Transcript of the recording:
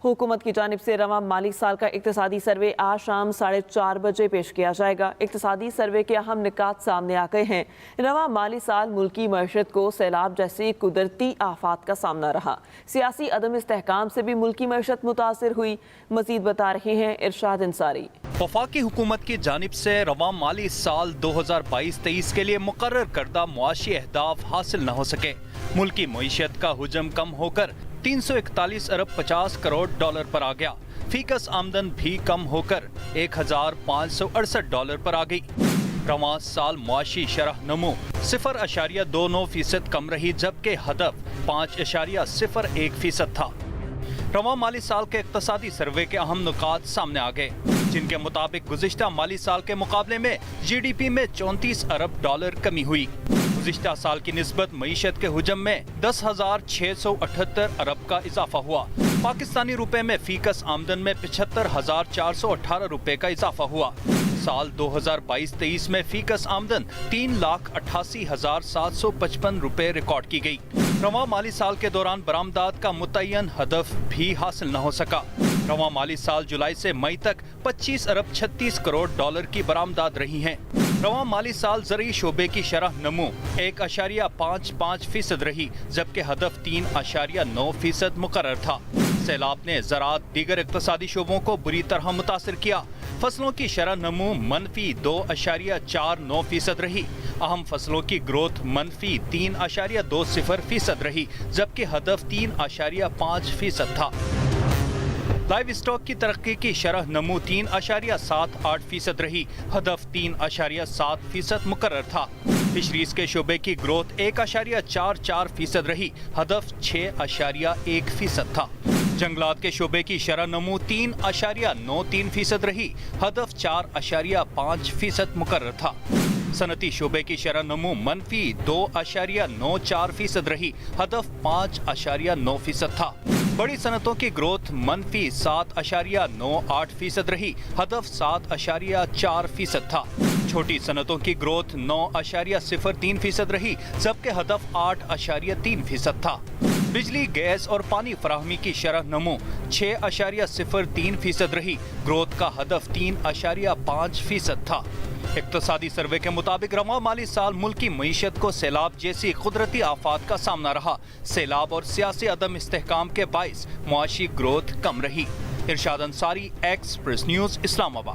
हुकूमत की जानिब से रवां माली साल का इक्तिसादी सर्वे आज शाम 4:30 बजे पेश किया जाएगा। इक्तिसादी सर्वे के अहम निकात सामने आ गए हैं। रवां माली साल मुल्की मईशत को सैलाब जैसी कुदरती आफात का सामना रहा। सियासी अदम इस्तेहकाम से भी मुल्की मईशत मुतासिर हुई। मजीद बता रहे हैं इरशाद अंसारी। वफाकी हुकूमत की जानिब से रवां माली साल 2022-23 के लिए मुकर्रर करदा मुआशी अहदाफ हासिल न हो सके। मुल्की मईशत का हुजम कम होकर 341 अरब 50 करोड़ डॉलर पर आ गया। फीकस आमदन भी कम होकर 1568 डॉलर पर आ गई। रवां साल मुआशी शरह नमो 0.29% कम रही, जबकि हदफ 5.01% था। रवां माली साल के इक्तिसादी सर्वे के अहम नुकात सामने आ गए, जिनके मुताबिक गुज़िश्ता माली साल के मुकाबले में GDP में 34 अरब डॉलर कमी हुई। गुज़िश्ता साल की निस्बत मईशत के हुजम में 10,678 अरब का इजाफा हुआ। पाकिस्तानी रुपए में फीकस आमदन में 75,418 रुपए का इजाफा हुआ। साल 2022-23 में फीकस आमदन 3,88,755 रुपए रिकॉर्ड की गई। रवां माली साल के दौरान बरामदात का मुतय्यन हदफ भी हासिल न हो सका। रवां माली साल जुलाई से मई तक 25 अरब 36 करोड़ डॉलर की बरामदात रही हैं। रवां माली साल ज़रई शोबे की शरह नमो 1.55% रही, जबकि हदफ 3.9% मुकर्रर था। सैलाब ने ज़राअत दीगर इक़्तिसादी शोबों को बुरी तरह मुतासिर किया। फसलों की शरह नमो मनफी 2.49% रही। अहम फसलों की ग्रोथ मनफी 3.20% रही, जबकि हदफ 3.5% था। लाइव स्टॉक की तरक्की की शरह नमो 3.78% रही। हदफ 3.7% मुकर्रर था। फिशरीज के शोबे की ग्रोथ 1.44% रही। हदफ 6.13% था। जंगलात के शोबे की शरह नमो 3.93% रही। हदफ 4.5% मुकर्रर था। सनती शोबे की शरह नमो मनफी 2.94% रही। हदफ 5.98% था। बड़ी सनतों की ग्रोथ मनफी 7.98% रही। हदफ 7.4% था। छोटी सनतों की ग्रोथ 9.03% रही, जबकि हदफ 8.3% था। बिजली, गैस और पानी फराहमी की शरह नमो 6.03% रही। ग्रोथ का हदफ 3.5% था। इक्तिसादी सर्वे के मुताबिक रवां माली साल मुल्की मईशत को सैलाब जैसी कुदरती आफात का सामना रहा। सैलाब और सियासी अदम इस्तेहकाम के बाइस मुआशी ग्रोथ कम रही। इरशाद अंसारी, एक्सप्रेस न्यूज़, इस्लामाबाद।